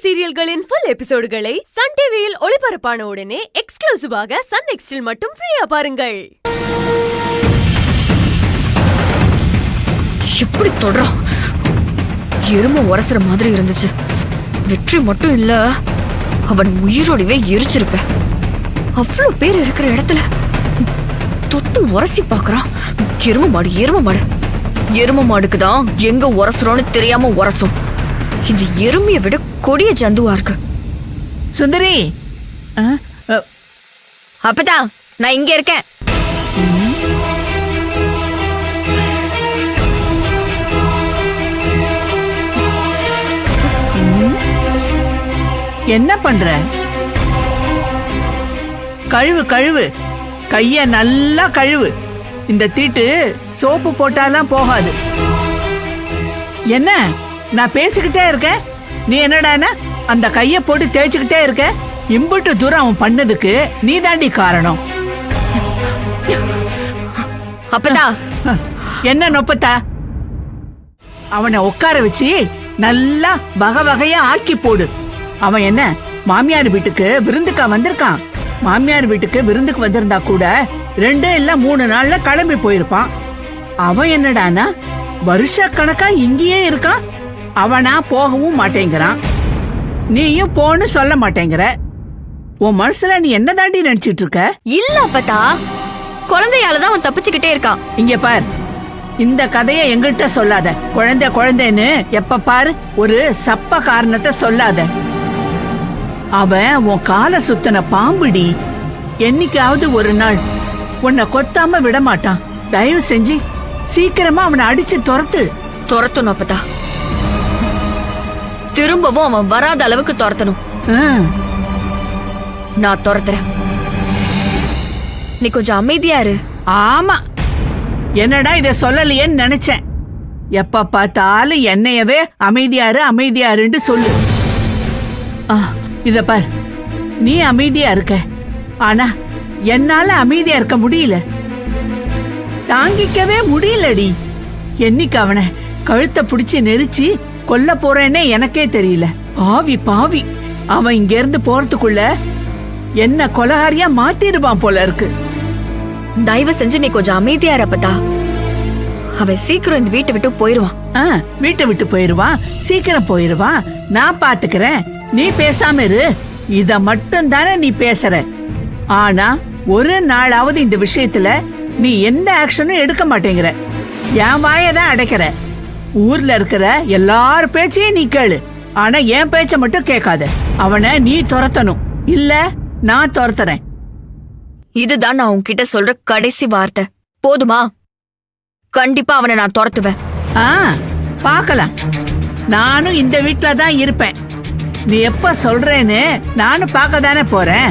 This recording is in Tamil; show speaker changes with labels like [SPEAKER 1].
[SPEAKER 1] சீரியல்களின் ஃபுல் எபிசோடுகளை சன் டிவியில் ஒளிபரப்பான உடனே எக்ஸ்க்ளூசிவாக சன் நெக்ஸ்டில் மட்டும் ஃப்ரீயா பாருங்கள்.
[SPEAKER 2] எப்படி தொடறான்? எறும்பு உரசுற மாதிரி இருந்துச்சு. வெற்றி மட்டும் இல்ல, அவன் உயிரோடவே எரிச்சிருப்பேன். அவ்வளவு பேர் இருக்கிற இடத்துல தொத்து உரசி பாக்குறான். எரும மாடு எரும மாடுக்குதான் எங்க உரசுறோன்னு தெரியாம உரசும். இந்த எருமையை விட கொடிய ஜந்துவா இருக்கு.
[SPEAKER 3] சுந்தரி,
[SPEAKER 2] அப்பதான் நான் இங்க இருக்கேன்.
[SPEAKER 3] என்ன பண்ற? கழுவு கைய நல்லா கழுவு. இந்த தீட்டு சோப்பு போட்டாலாம் போகாது. என்ன நான் பேசிக்கிட்டே இருக்கேன், நீ என்னடானா அந்த கைய போட்டு தேய்ச்சிக்கிட்டே இருக்க? இம்புட்டு தூரம் அவன் பண்ணதுக்கு நீ தாண்டி காரணம்.
[SPEAKER 2] அப்பதா
[SPEAKER 3] என்ன நொப்பத்தா? அவனை உட்கார வச்சு நல்லா வகையா ஆக்கி போடு. அவன் என்ன மாமியார் வீட்டுக்கு விருந்துக்கா வந்திருக்கான்? மாமியார் வீட்டுக்கு விருந்துக்கு வந்திருந்தா கூட 2 இல்ல 3 நாள்ல கிளம்பி போயிருப்பான். அவன் என்னடானா வருஷ கணக்கா இங்கேயே இருக்கான். அவனா போகவும் மாட்டேங்கிறான், நீயும் போன்னு சொல்ல மாட்டேங்கிற. உன் மனசுல நீ என்ன தாண்டி நினைச்சிட்டு இருக்க?
[SPEAKER 2] இல்ல அப்பதா, குழந்தையாலதான் அவன் தப்பிச்சுக்கிட்டே இருக்கான்.
[SPEAKER 3] இங்க பார், இந்த கதைய எங்கிட்ட சொல்லாத. குழந்தைன்னு எப்ப பாரு ஒரு சப்ப காரணத்தை சொல்லாத. அவன் உன் கால சுத்தன பாம்புடி. என்னைக்காவது ஒரு நாள் உன்னை கொத்தாம விட மாட்டான். தயவு செஞ்சு சீக்கிரமா அவனை அடிச்சு துரத்தணும். அப்பதா திரும்பவும் அவன் வராத அளவுக்கு துரத்தணும். நான் துரத்துறேன், நீ கொஞ்சம் அமைதியா இரு. ஆமா, என்னடா இத சொல்லலையேன்னு நினைச்சேன். எப்ப பார்த்தாலும் என்னையவே அமைதியாருன்னு சொல்லு. இத பார், நீ அமைதியா இருக்க, ஆனா என்னால அமைதியா இருக்க முடியல. தாங்கிக்கவே முடியலடி. என்னைக்கு அவனை கழுத்தை பிடிச்சு நெரிச்சு கொல்ல போறேன்னே எனக்கே தெரியல. பாவி அவன் இங்க இருந்து போறதுக்குள்ள என்ன கொலகாரியா மாத்திருவான் போல இருக்கு.
[SPEAKER 2] தயவு செஞ்சு நீ கொஞ்சம் அமைதியா இருப்பதா. அவன் சீக்கிரம் இந்த வீட்டை விட்டு போயிருவான்.
[SPEAKER 3] வீட்டை விட்டு போயிருவான், சீக்கிரம் போயிருவான். நான் பாத்துக்கிறேன், நீ பேசாம இரு. இத மட்டும் தானே நீ பேசுற. ஆனா ஒரு நாளாவது இந்த விஷயத்துல நீ எந்த ஆக்ஷனும் எடுக்க மாட்டேங்கிற. என் வாயதான் அடைக்கிற. ஊர்ல இருக்கிற எல்லார் பேச்சையும் நீ கேளு, ஆனா என் பேச்ச மட்டும் கேட்காத. அவனை நீ துரத்தணும், இல்ல நான் துரத்துறேன்.
[SPEAKER 2] இதுதான் நான் உன்கிட்ட சொல்ற கடைசி வார்த்தை, போதுமா? கண்டிப்பா அவனை நான் துரத்துவேன்.
[SPEAKER 3] பாக்கலாம், நானும் இந்த வீட்டுல தான் இருப்பேன். நீ எப்ப சொல்றேன்னு நானும் பார்க்க தானே போறேன்.